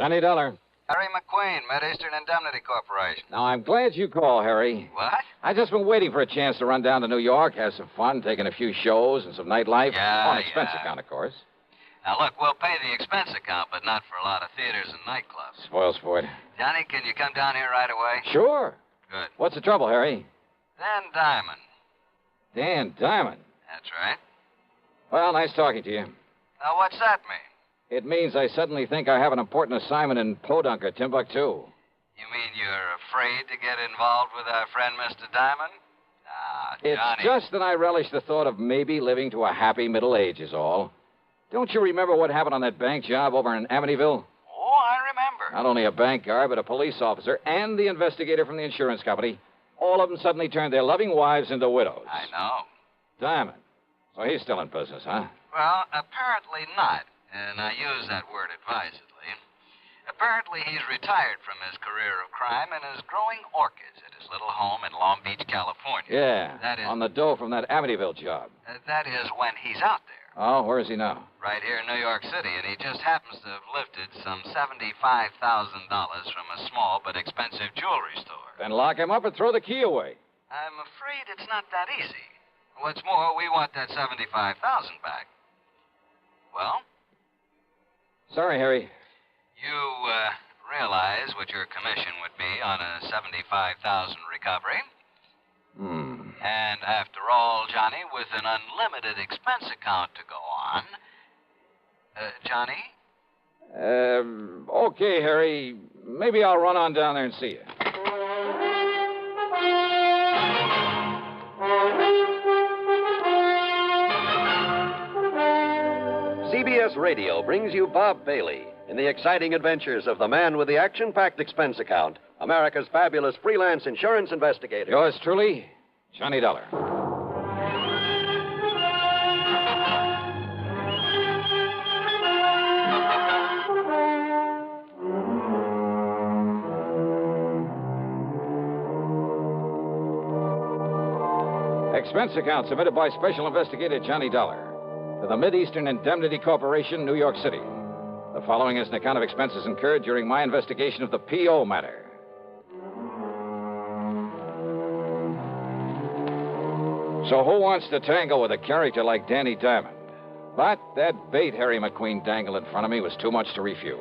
Johnny Dollar. Harry McQueen, Mid-Eastern Indemnity Corporation. Now, I'm glad you called, Harry. What? I've just been waiting for a chance to run down to New York, have some fun, taking a few shows and some nightlife. On expense account, of course. Now, look, we'll pay the expense account, but not for a lot of theaters and nightclubs. Spoil sport. Johnny, can you come down here right away? Sure. Good. What's the trouble, Harry? Dan Diamond. Dan Diamond? That's right. Well, nice talking to you. Now, what's that mean? It means I suddenly think I have an important assignment in Podunker, Timbuktu. You mean you're afraid to get involved with our friend Mr. Diamond? It's Johnny. just that I relish the thought of maybe living to a happy middle age is all. Don't you remember what happened on that bank job over in Amityville? Oh, I remember. Not only a bank guard, but a police officer and the investigator from the insurance company. All of them suddenly turned their loving wives into widows. I know. Diamond. So he's still in business, huh? Well, apparently not. And I use that word advisedly. Apparently, he's retired from his career of crime and is growing orchids at his little home in Long Beach, California. Yeah, That is... on the dough from that Amityville job. That is when he's out there. Oh, where is he now? Right here in New York City, and he just happens to have lifted some $75,000 from a small but expensive jewelry store. Then lock him up and throw the key away. I'm afraid it's not that easy. What's more, we want that $75,000 back. Well? Sorry, Harry. You realize what your commission would be on a $75,000 recovery. And after all, Johnny, with an unlimited expense account to go on... Johnny? Okay, Harry. Maybe I'll run on down there and see you. CBS Radio brings you Bob Bailey in the exciting adventures of the man with the action-packed expense account, America's fabulous freelance insurance investigator. Yours truly, Johnny Dollar. Expense account submitted by Special Investigator Johnny Dollar to the Mid-Eastern Indemnity Corporation, New York City. The following is an account of expenses incurred during my investigation of the P.O. matter. So who wants to tangle with a character like Danny Diamond? But that bait Harry McQueen dangled in front of me was too much to refuse.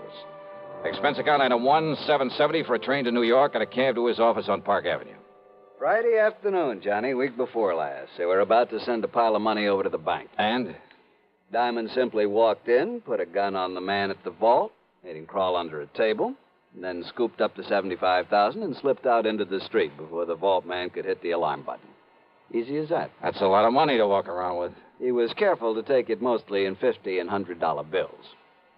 Expense account item 1770 for a train to New York and a cab to his office on Park Avenue. Friday afternoon, Johnny, week before last. They were about to send a pile of money over to the bank. And? Diamond simply walked in, put a gun on the man at the vault, made him crawl under a table, and then scooped up the $75,000 and slipped out into the street before the vault man could hit the alarm button. Easy as that. That's a lot of money to walk around with. He was careful to take it mostly in $50 and $100 bills.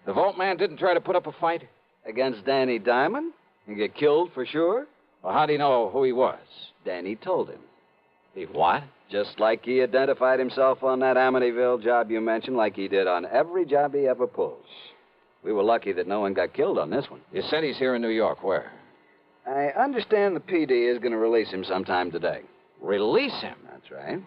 The vault man didn't try to put up a fight? Against Danny Diamond? And get killed for sure? Well, how'd he know who he was? Danny told him. He what? Just like he identified himself on that Amityville job you mentioned, like he did on every job he ever pulled. We were lucky that no one got killed on this one. You said he's here in New York. Where? I understand the PD is going to release him sometime today. Release him? That's right.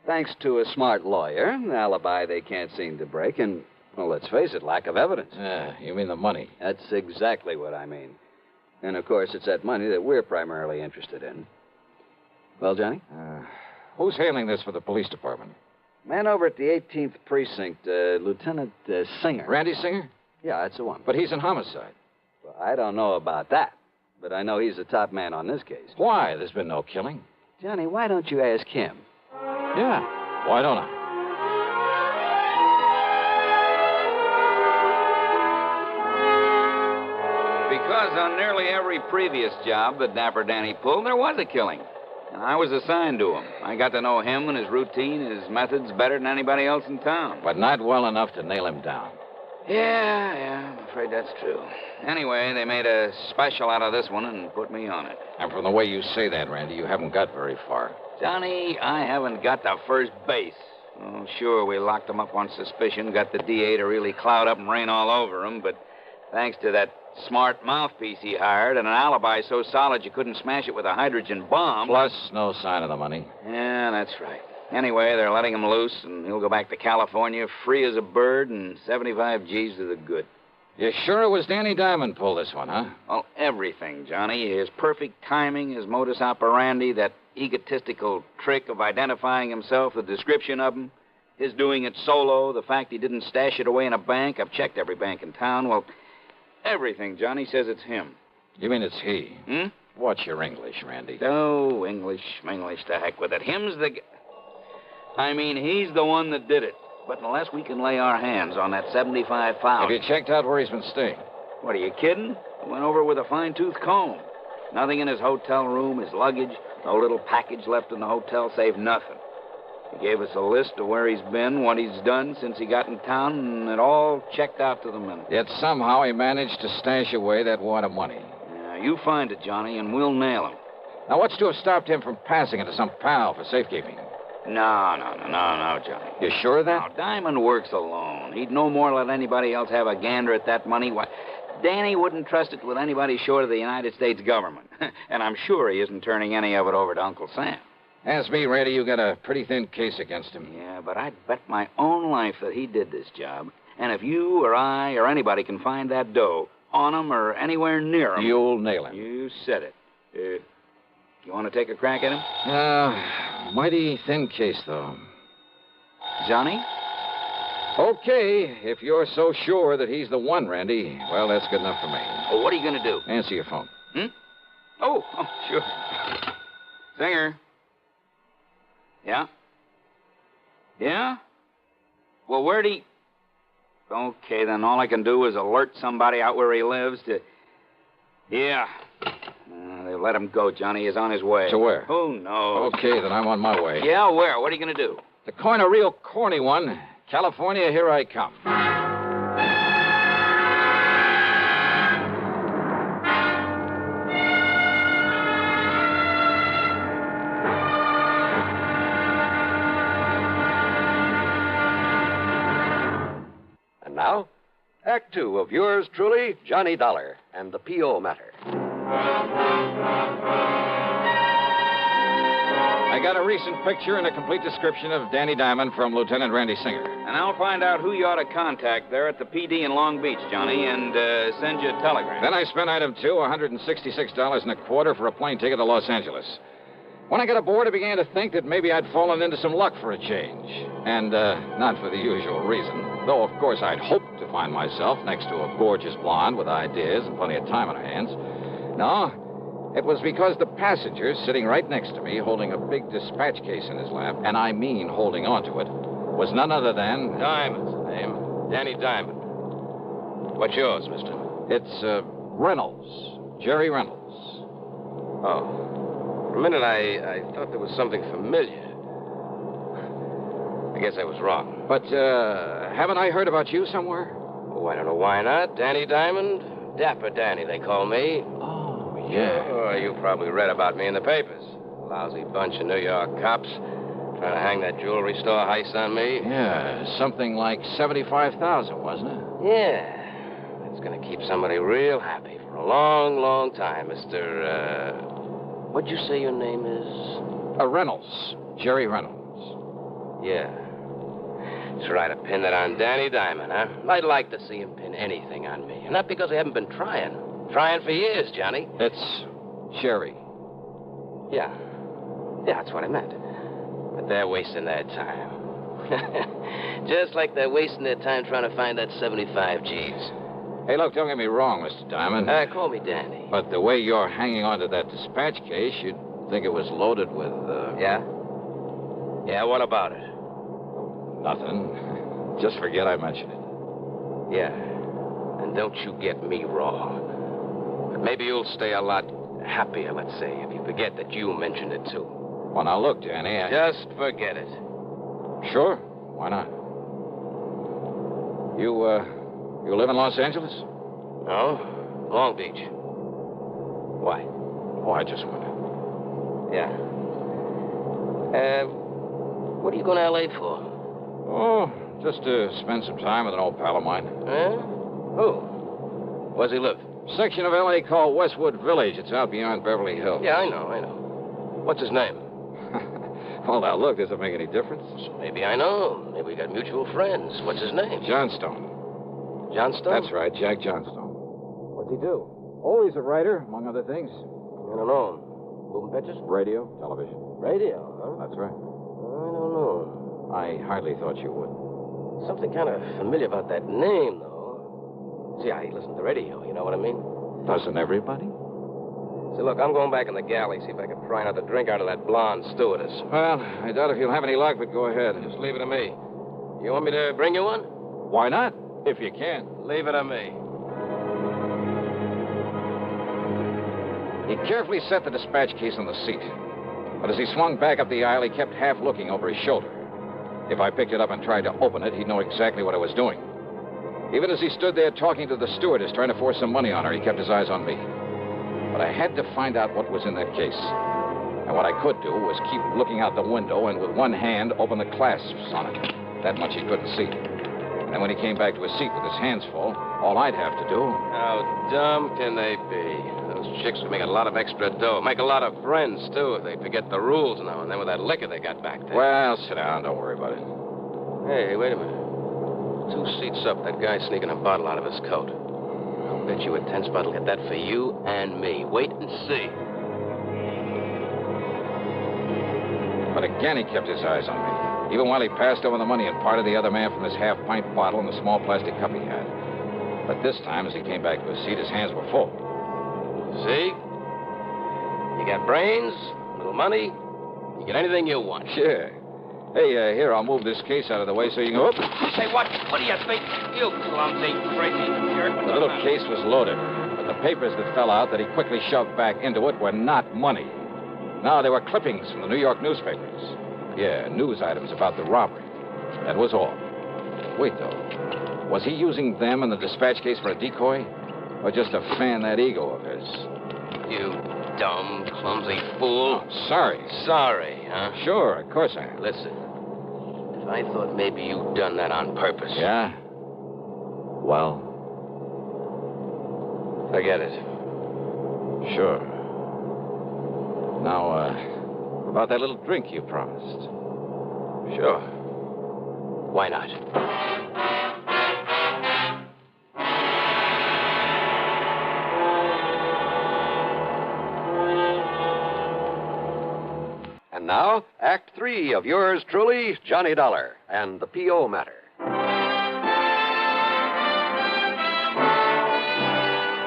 Thanks to a smart lawyer, an alibi they can't seem to break, and, well, let's face it, lack of evidence. You mean the money? That's exactly what I mean. And, of course, it's that money that we're primarily interested in. Well, Johnny? Who's handling this for the police department? Man over at the 18th Precinct, Lieutenant Singer. Randy Singer? Yeah, that's the one. But he's in homicide. Well, I don't know about that, but I know he's the top man on this case. Why? There's been no killing. Johnny, why don't you ask him? Yeah. Why don't I? Because on nearly every previous job that Dapper Danny pulled, there was a killing. And I was assigned to him. I got to know him and his routine, his methods better than anybody else in town. But not well enough to nail him down. Yeah, I'm afraid that's true. Anyway, they made a special out of this one and put me on it. And from the way you say that, Randy, you haven't got very far. Johnny, I haven't got to first base. Oh, sure, we locked him up on suspicion, got the DA to really cloud up and rain all over him, but thanks to that smart mouthpiece he hired and an alibi so solid you couldn't smash it with a hydrogen bomb. Plus, no sign of the money. Yeah, that's right. Anyway, they're letting him loose, and he'll go back to California free as a bird and 75 G's to the good. You sure it was Danny Diamond pulled this one, huh? Well, everything, Johnny. His perfect timing, his modus operandi, that egotistical trick of identifying himself, the description of him, his doing it solo, the fact he didn't stash it away in a bank. I've checked every bank in town. Well, everything, Johnny, says it's him. You mean it's he? Hmm? What's your English, Randy? Oh, English, to heck with it. Him's the... I mean, he's the one that did it. But unless we can lay our hands on that $75,000... Have you checked out where he's been staying? What, are you kidding? I went over with a fine-tooth comb. Nothing in his hotel room, his luggage, no little package left in the hotel, save nothing. He gave us a list of where he's been, what he's done since he got in town, and it all checked out to the minute. Yet somehow he managed to stash away that wad of money. Yeah, you find it, Johnny, and we'll nail him. Now, what's to have stopped him from passing it to some pal for safekeeping? No, Johnny. You sure of that? Now, Diamond works alone. He'd no more let anybody else have a gander at that money. Why, Danny wouldn't trust it with anybody short of the United States government. And I'm sure he isn't turning any of it over to Uncle Sam. Ask me, Randy, you got a pretty thin case against him. Yeah, but I'd bet my own life that he did this job. And if you or I or anybody can find that dough on him or anywhere near him... You'll nail him. You said it. You want to take a crack at him? Mighty thin case, though. Johnny? Okay, if you're so sure that he's the one, Randy, well, that's good enough for me. Oh, what are you going to do? Answer your phone. Oh, sure. Singer. Yeah? Yeah? Well, where'd he... Okay, then all I can do is alert somebody out where he lives to... Yeah. They let him go, Johnny. He's on his way. To where? Who knows? Okay, then I'm on my way. Yeah, where? What are you going to do? To coin a real corny one, California, here I come. And now, Act Two of yours truly, Johnny Dollar, and the P.O. matter. I got a recent picture and a complete description of Danny Diamond from Lieutenant Randy Singer. And I'll find out who you ought to contact there at the PD in Long Beach, Johnny, and send you a telegram. Then I spent item 2, $166.25 for a plane ticket to Los Angeles. When I got aboard, I began to think that maybe I'd fallen into some luck for a change. And not for the usual reason. Though, of course, I'd hoped to find myself next to a gorgeous blonde with ideas and plenty of time on her hands. No, it was because the passenger sitting right next to me, holding a big dispatch case in his lap, and I mean holding onto it, was none other than... Diamond's the name. Danny Diamond. What's yours, mister? It's Reynolds. Jerry Reynolds. Oh. For a minute, I thought there was something familiar. I guess I was wrong. But, haven't I heard about you somewhere? Oh, I don't know why not. Danny Diamond? Dapper Danny, they call me. Oh, yeah. Oh, you probably read about me in the papers. Lousy bunch of New York cops trying to hang that jewelry store heist on me. Yeah, something like $75,000, wasn't it? Yeah. It's going to keep somebody real happy for a long, long time, Mr. What'd you say your name is? Reynolds. Jerry Reynolds. Yeah. That's right, to pin that on Danny Diamond, huh? I'd like to see him pin anything on me. And not because I haven't been trying. Trying for years, Johnny. It's Jerry. Yeah. Yeah, that's what I meant. But they're wasting their time. Just like they're wasting their time trying to find that 75 G's. Hey, look, don't get me wrong, Mr. Diamond. Call me Danny. But the way you're hanging on to that dispatch case, you'd think it was loaded with, Yeah? Yeah, what about it? Nothing. Just forget I mentioned it. Yeah. And don't you get me wrong. But maybe you'll stay a lot happier, let's say, if you forget that you mentioned it, too. Well, now, look, Danny, Just forget it. Sure. Why not? You live in Los Angeles? No. Long Beach. Why? Oh, I just wondered. Yeah. What are you going to L.A. for? Oh, just to spend some time with an old pal of mine. Huh? Who? Where's he live? Section of L.A. called Westwood Village. It's out beyond Beverly Hills. Yeah, I know. What's his name? Well, now, look, does it make any difference? Maybe I know. Maybe we got mutual friends. What's his name? Johnstone. Johnstone? That's right, Jack Johnstone. What's he do? Oh, he's a writer, among other things. I don't know. Moving pictures? Radio, television. Radio, huh? That's right. I don't know. I hardly thought you would. Something kind of familiar about that name, though. See, I listen to radio, you know what I mean? Doesn't everybody? So, look, I'm going back in the galley, see if I can pry another drink out of that blonde stewardess. Well, I doubt if you'll have any luck, but go ahead. Just leave it to me. You want me to bring you one? Why not? If you can. Leave it to me. He carefully set the dispatch case on the seat. But as he swung back up the aisle, he kept half looking over his shoulder. If I picked it up and tried to open it, he'd know exactly what I was doing. Even as he stood there talking to the stewardess, trying to force some money on her, he kept his eyes on me. But I had to find out what was in that case. And what I could do was keep looking out the window and with one hand open the clasps on it. That much he couldn't see. And then when he came back to his seat with his hands full, all I'd have to do... How dumb can they be? Those chicks would make a lot of extra dough. Make a lot of friends, too, if they forget the rules now and then with that liquor they got back there. Well, sit down. Don't worry about it. Hey, wait a minute. 2 seats up, that guy sneaking a bottle out of his coat. I'll bet you a 10 spot will get that for you and me. Wait and see. But again, he kept his eyes on me, even while he passed over the money and parted the other man from his half-pint bottle and the small plastic cup he had. But this time, as he came back to his seat, his hands were full. See? You got brains, a little money, you get anything you want. Sure. Hey, here, I'll move this case out of the way so you can... Oops. Say, what do you think? You clumsy, crazy jerk. The little case was loaded, but the papers that fell out that he quickly shoved back into it were not money. No, they were clippings from the New York newspapers. Yeah, news items about the robbery. That was all. Wait, though. Was he using them in the dispatch case for a decoy? Or just to fan that ego of his? You dumb, clumsy fool. Oh, sorry. Sorry, huh? Sure, of course I am. Listen, if I thought maybe you'd done that on purpose... Yeah? Well... Forget it. Sure. Now, about that little drink you promised. Sure. Why not? And now, Act 3 of yours truly, Johnny Dollar, and the P.O. matter.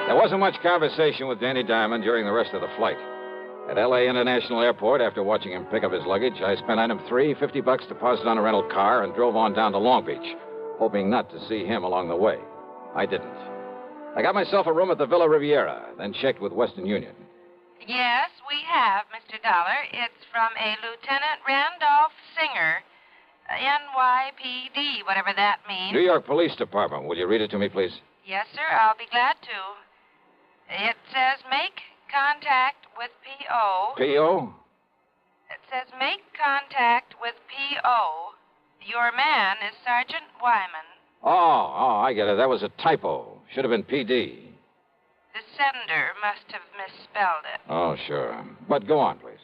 There wasn't much conversation with Danny Diamond during the rest of the flight. At L.A. International Airport, after watching him pick up his luggage, I spent item 3, $50 deposited on a rental car, and drove on down to Long Beach, hoping not to see him along the way. I didn't. I got myself a room at the Villa Riviera, then checked with Western Union. Yes, we have, Mr. Dollar. It's from a Lieutenant Randolph Singer, NYPD, whatever that means. New York Police Department. Will you read it to me, please? Yes, sir, I'll be glad to. It says make contact with P.O. P.O.? It says make contact with P.O. Your man is Sergeant Wyman. Oh, I get it. That was a typo. Should have been P.D. The sender must have misspelled it. Oh, sure. But go on, please.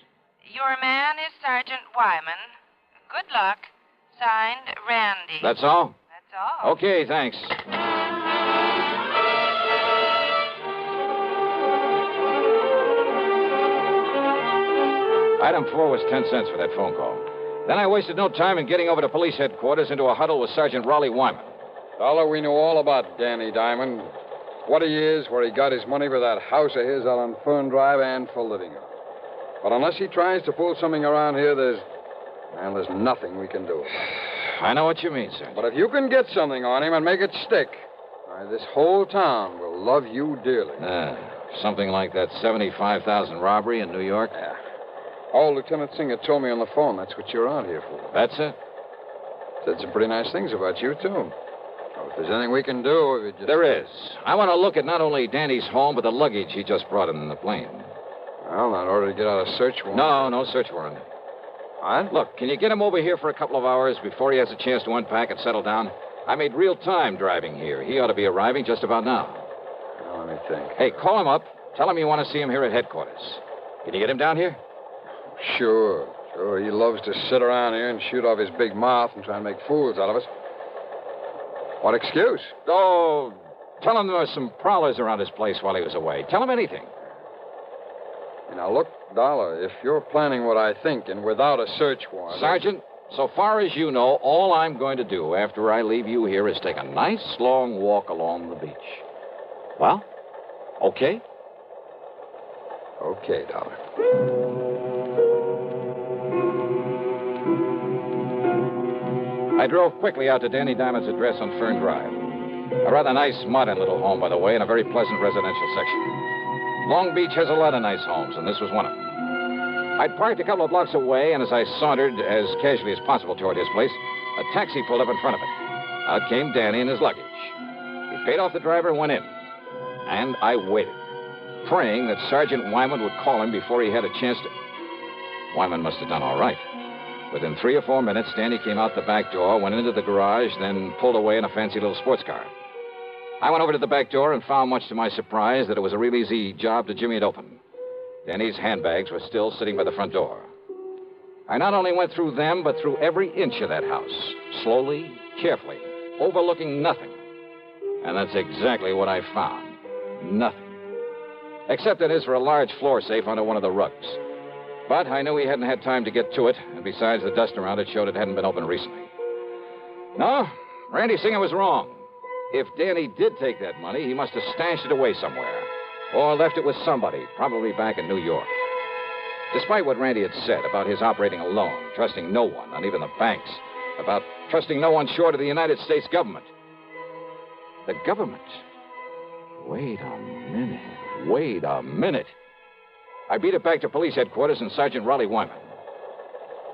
Your man is Sergeant Wyman. Good luck. Signed, Randy. That's all? That's all. Okay, thanks. Item 4 was 10 cents for that phone call. Then I wasted no time in getting over to police headquarters into a huddle with Sergeant Raleigh Wyman. Dollar, we know all about Danny Diamond. What he is, where he got his money for that house of his out on Fern Drive and for living it. But unless he tries to pull something around here, there's nothing we can do about it. I know what you mean, sir. But if you can get something on him and make it stick, why, this whole town will love you dearly. Something like that 75,000 robbery in New York? Yeah. Oh, Lieutenant Singer told me on the phone that's what you're out here for. That's it? Said some pretty nice things about you, too. Well, if there's anything we can do, if you just... There is. I want to look at not only Danny's home, but the luggage he just brought in the plane. Well, in order to get out a search warrant. No search warrant. What? Look, can you get him over here for a couple of hours before he has a chance to unpack and settle down? I made real time driving here. He ought to be arriving just about now. Well, let me think. Hey, call him up. Tell him you want to see him here at headquarters. Can you get him down here? Sure. He loves to sit around here and shoot off his big mouth and try and make fools out of us. What excuse? Oh, tell him there were some prowlers around his place while he was away. Tell him anything. Now, look, Dollar, if you're planning what I think and without a search warrant... Sergeant, so far as you know, all I'm going to do after I leave you here is take a nice long walk along the beach. Well, okay? Okay, Dollar. I drove quickly out to Danny Diamond's address on Fern Drive. A rather nice modern little home, by the way, in a very pleasant residential section. Long Beach has a lot of nice homes, and this was one of them. I'd parked a couple of blocks away, and as I sauntered as casually as possible toward his place, a taxi pulled up in front of it. Out came Danny and his luggage. He paid off the driver and went in. And I waited, praying that Sergeant Wyman would call him before he had a chance to... Wyman must have done all right. Within 3 or 4 minutes, Danny came out the back door, went into the garage, then pulled away in a fancy little sports car. I went over to the back door and found, much to my surprise, that it was a real easy job to jimmy it open. Danny's handbags were still sitting by the front door. I not only went through them, but through every inch of that house, slowly, carefully, overlooking nothing. And that's exactly what I found. Nothing. Except that is for a large floor safe under one of the rugs. But I knew he hadn't had time to get to it, and besides, the dust around it showed it hadn't been opened recently. No, Randy Singer was wrong. If Danny did take that money, he must have stashed it away somewhere. Or left it with somebody, probably back in New York. Despite what Randy had said about his operating alone, trusting no one, not even the banks, about trusting no one short of the United States government. The government? Wait a minute. I beat it back to police headquarters and Sergeant Raleigh Wyman.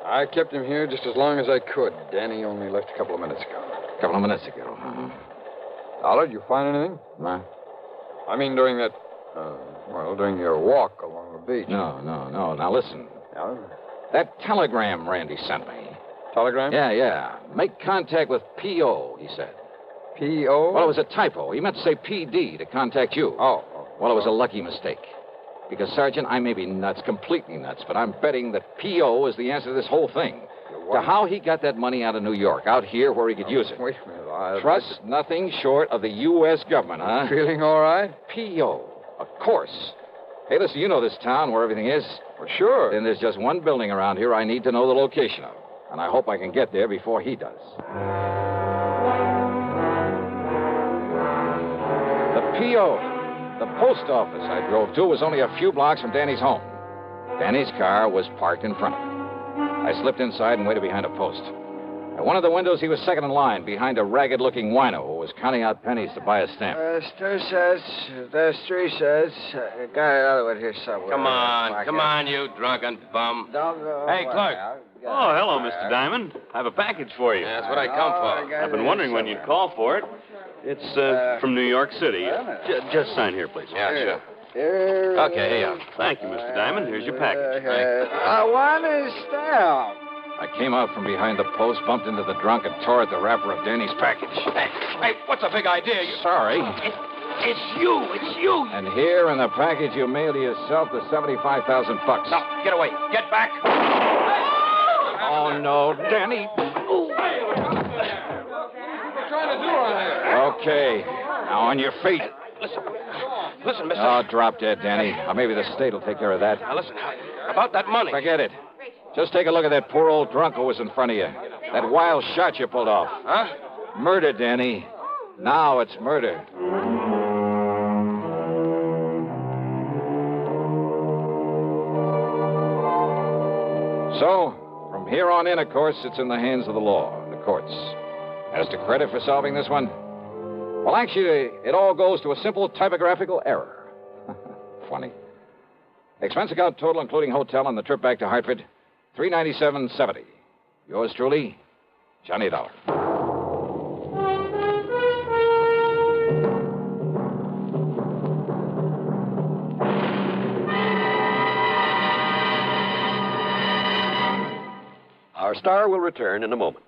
I kept him here just as long as I could. Danny only left a couple of minutes ago. A couple of minutes ago, huh? Dollar, did you find anything? Huh? I mean, during that, during your walk along the beach. No. Now, listen. Yeah? That telegram Randy sent me. Telegram? Yeah. Make contact with P.O., he said. P.O.? Well, it was a typo. He meant to say P.D. to contact you. Oh. Well, it was a lucky mistake. Because, Sergeant, I may be nuts, completely nuts, but I'm betting that P.O. is the answer to this whole thing. To how he got that money out of New York, out here where he could use it. Wait a minute. Trust nothing short of the U.S. government, huh? Feeling all right? P.O. Of course. Hey, listen, you know this town where everything is. Well, sure. Then there's just one building around here I need to know the location of. And I hope I can get there before he does. The P.O., the post office I drove to, was only a few blocks from Danny's home. Danny's car was parked in front of it. I slipped inside and waited behind a post. At one of the windows, he was second in line, behind a ragged-looking wino who was counting out pennies to buy a stamp. There's 3 sets. Got another one here somewhere. Come on, you drunken bum. Don't go. Hey, Clark. Oh, hello, Mr. Diamond. I have a package for you. Yeah, that's what I come for. I've been wondering when you'd call for it. It's from New York City. Just sign here, please. Yeah, sure. Here. Okay, here you are. Thank you, Mr. Diamond. Here's your package. I want his stamp. I came out from behind the post, bumped into the drunk, and tore at the wrapper of Danny's package. Hey, what's the big idea? Sorry. It's you. And here in the package, you mail to yourself the $75,000. Now, get away. Get back. Oh, no, Danny. Okay. Now, on your feet. Listen, mister. Oh, drop dead, Danny. Or maybe the state will take care of that. Now, listen, about that money. Forget it. Just take a look at that poor old drunk who was in front of you. That wild shot you pulled off. Huh? Murder, Danny. Now it's murder. So, from here on in, of course, it's in the hands of the law, the courts. As to credit for solving this one, well, actually, it all goes to a simple typographical error. Funny. Expense account total, including hotel and the trip back to Hartford, $397.70. Yours truly, Johnny Dollar. Our star will return in a moment.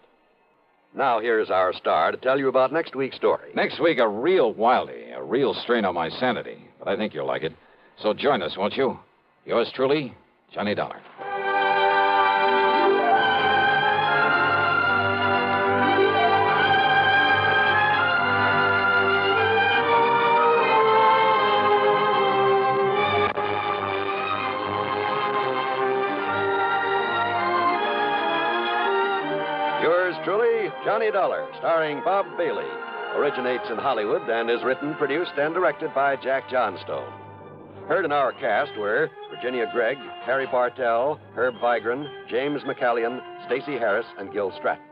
Now, here's our star to tell you about next week's story. Next week, a real wildie, a real strain on my sanity. But I think you'll like it. So join us, won't you? Yours truly, Johnny Dollar. truly, Johnny Dollar, starring Bob Bailey, originates in Hollywood and is written, produced, and directed by Jack Johnstone. Heard in our cast were Virginia Gregg, Harry Bartell, Herb Vigran, James McCallion, Stacey Harris, and Gil Stratton.